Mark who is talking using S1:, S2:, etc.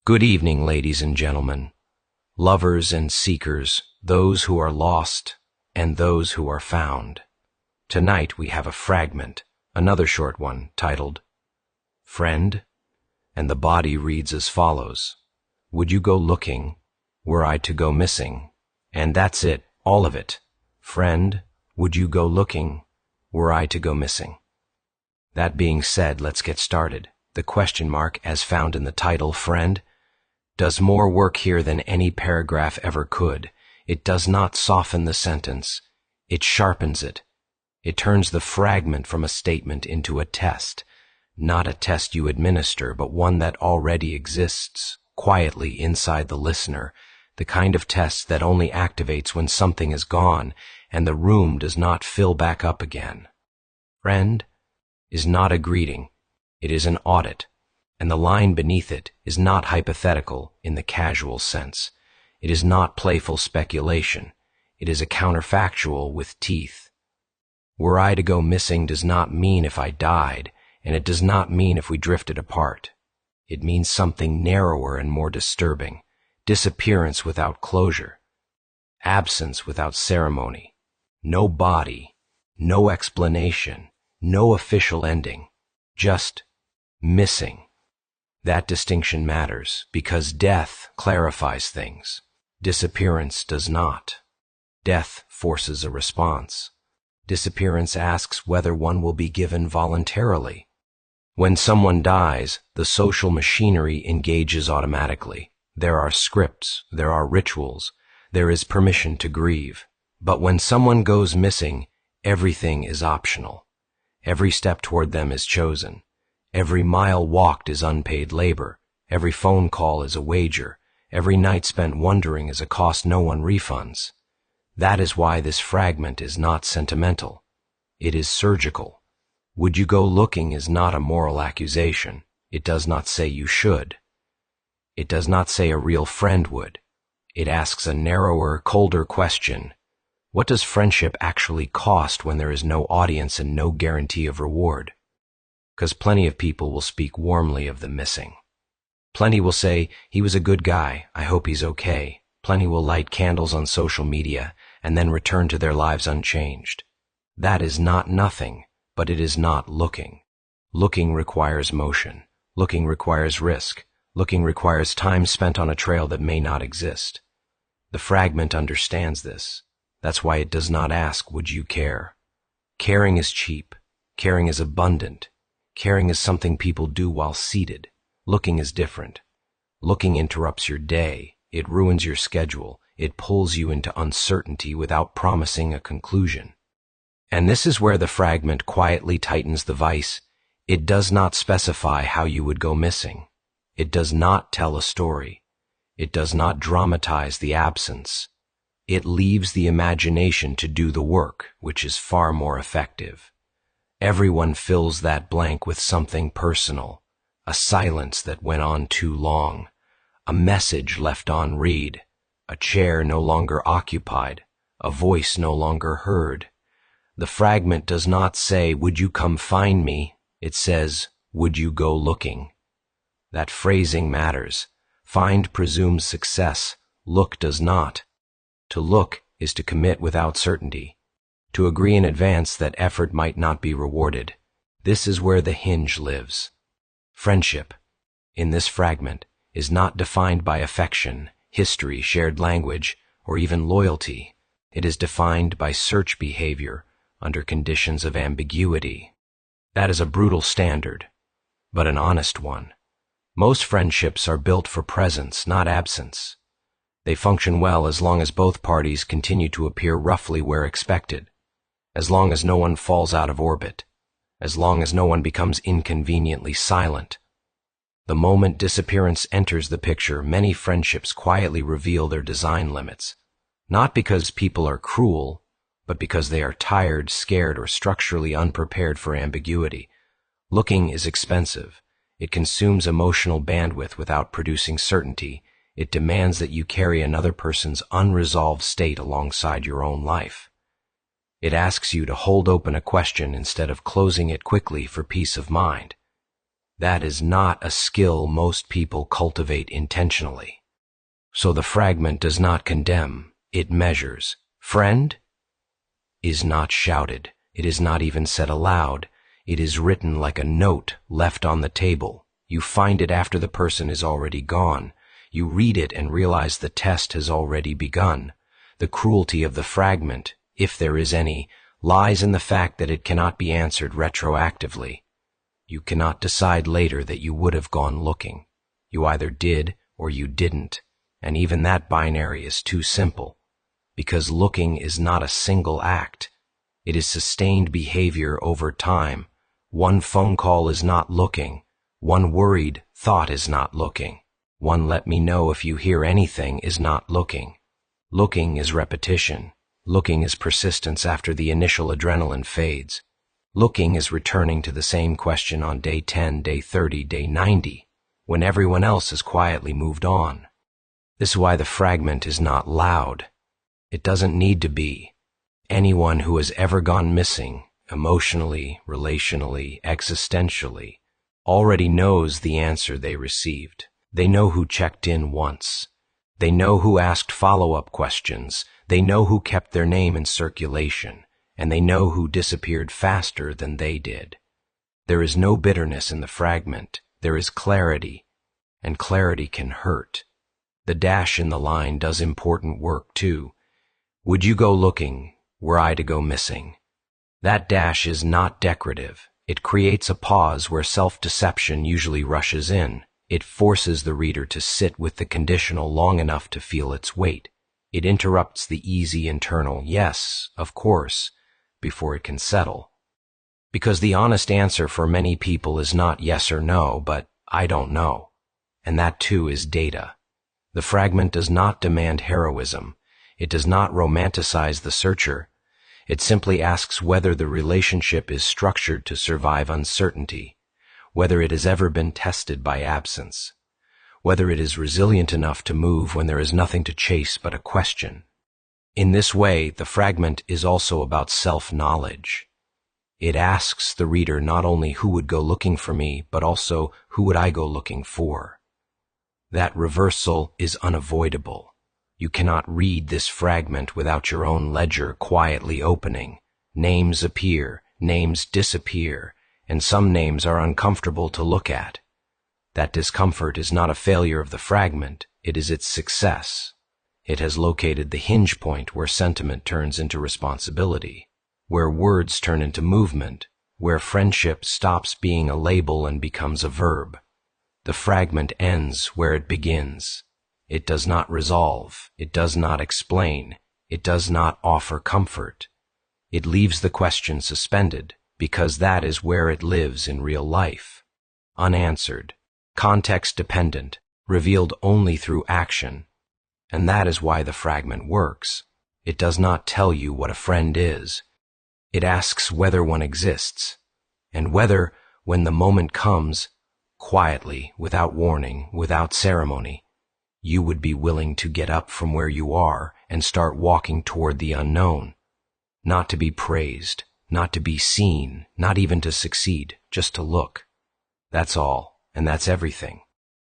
S1: Good evening, ladies and gentlemen, lovers and seekers, those who are lost and those who are found. Tonight we have a fragment, another short one, titled Friend, and the body reads as follows. Would you go looking, were I to go missing? And that's it, all of it. Friend, would you go looking, were I to go missing? That being said, let's get started. The question mark, as found in the title, Friend, does more work here than any paragraph ever could. It does not soften the sentence. It sharpens it. It turns the fragment from a statement into a test. Not a test you administer, but one that already exists, quietly inside the listener. The kind of test that only activates when something is gone and the room does not fill back up again. Friend is not a greeting. It is an audit. And the line beneath it is not hypothetical in the casual sense. It is not playful speculation. It is a counterfactual with teeth. Were I to go missing does not mean if I died, and it does not mean if we drifted apart. It means something narrower and more disturbing. Disappearance without closure. Absence without ceremony. No body. No explanation. No official ending. Just missing. That distinction matters because death clarifies things. Disappearance does not. Death forces a response. Disappearance asks whether one will be given voluntarily. When someone dies, the social machinery engages automatically. There are scripts, there are rituals, there is permission to grieve. But when someone goes missing, everything is optional. Every step toward them is chosen. Every mile walked is unpaid labor. Every phone call is a wager. Every night spent wondering is a cost no one refunds. That is why this fragment is not sentimental. It is surgical. Would you go looking is not a moral accusation. It does not say you should. It does not say a real friend would. It asks a narrower, colder question. What does friendship actually cost when there is no audience and no guarantee of reward? Because plenty of people will speak warmly of the missing. Plenty will say, he was a good guy, I hope he's okay. Plenty will light candles on social media and then return to their lives unchanged. That is not nothing, but it is not looking. Looking requires motion. Looking requires risk. Looking requires time spent on a trail that may not exist. The fragment understands this. That's why it does not ask, would you care? Caring is cheap. Caring is abundant. Caring is something people do while seated. Looking is different. Looking interrupts your day. It ruins your schedule. It pulls you into uncertainty without promising a conclusion. And this is where the fragment quietly tightens the vice. It does not specify how you would go missing. It does not tell a story. It does not dramatize the absence. It leaves the imagination to do the work, which is far more effective. Everyone fills that blank with something personal, a silence that went on too long, a message left on read, a chair no longer occupied, a voice no longer heard. The fragment does not say, would you come find me? It says, would you go looking? That phrasing matters. Find presumes success. Look does not. To look is to commit without certainty. To agree in advance that effort might not be rewarded. This is where the hinge lives. Friendship, in this fragment, is not defined by affection, history, shared language, or even loyalty. It is defined by search behavior under conditions of ambiguity. That is a brutal standard, but an honest one. Most friendships are built for presence, not absence. They function well as long as both parties continue to appear roughly where expected. As long as no one falls out of orbit, as long as no one becomes inconveniently silent. The moment disappearance enters the picture, many friendships quietly reveal their design limits, not because people are cruel, but because they are tired, scared, or structurally unprepared for ambiguity. Looking is expensive. It consumes emotional bandwidth without producing certainty. It demands that you carry another person's unresolved state alongside your own life. It asks you to hold open a question instead of closing it quickly for peace of mind. That is not a skill most people cultivate intentionally. So the fragment does not condemn, it measures. Friend is not shouted. It is not even said aloud. It is written like a note left on the table. You find it after the person is already gone. You read it and realize the test has already begun. The cruelty of the fragment, if there is any, lies in the fact that it cannot be answered retroactively. You cannot decide later that you would have gone looking. You either did or you didn't, and even that binary is too simple, because looking is not a single act. It is sustained behavior over time. One phone call is not looking. One worried thought is not looking. One let me know if you hear anything is not looking. Looking is repetition. Looking is persistence after the initial adrenaline fades. Looking is returning to the same question on day 10, day 30, day 90, when everyone else has quietly moved on. This is why the fragment is not loud. It doesn't need to be. Anyone who has ever gone missing, emotionally, relationally, existentially, already knows the answer they received. They know who checked in once. They know who asked follow-up questions. They know who kept their name in circulation. And they know who disappeared faster than they did. There is no bitterness in the fragment. There is clarity, and clarity can hurt. The dash in the line does important work too. Would you go looking were I to go missing? That dash is not decorative. It creates a pause where self-deception usually rushes in. It forces the reader to sit with the conditional long enough to feel its weight. It interrupts the easy internal "yes, of course," before it can settle. Because the honest answer for many people is not yes or no, but I don't know. And that too is data. The fragment does not demand heroism. It does not romanticize the searcher. It simply asks whether the relationship is structured to survive uncertainty, whether it has ever been tested by absence, whether it is resilient enough to move when there is nothing to chase but a question. In this way, the fragment is also about self-knowledge. It asks the reader not only who would go looking for me, but also who would I go looking for. That reversal is unavoidable. You cannot read this fragment without your own ledger quietly opening. Names appear, names disappear, and some names are uncomfortable to look at. That discomfort is not a failure of the fragment, it is its success. It has located the hinge point where sentiment turns into responsibility, where words turn into movement, where friendship stops being a label and becomes a verb. The fragment ends where it begins. It does not resolve, it does not explain, it does not offer comfort. It leaves the question suspended, because that is where it lives in real life. Unanswered, context-dependent, revealed only through action. And that is why the fragment works. It does not tell you what a friend is. It asks whether one exists, and whether, when the moment comes, quietly, without warning, without ceremony, you would be willing to get up from where you are and start walking toward the unknown. Not to be praised, not to be seen, not even to succeed, just to look. That's all, and that's everything.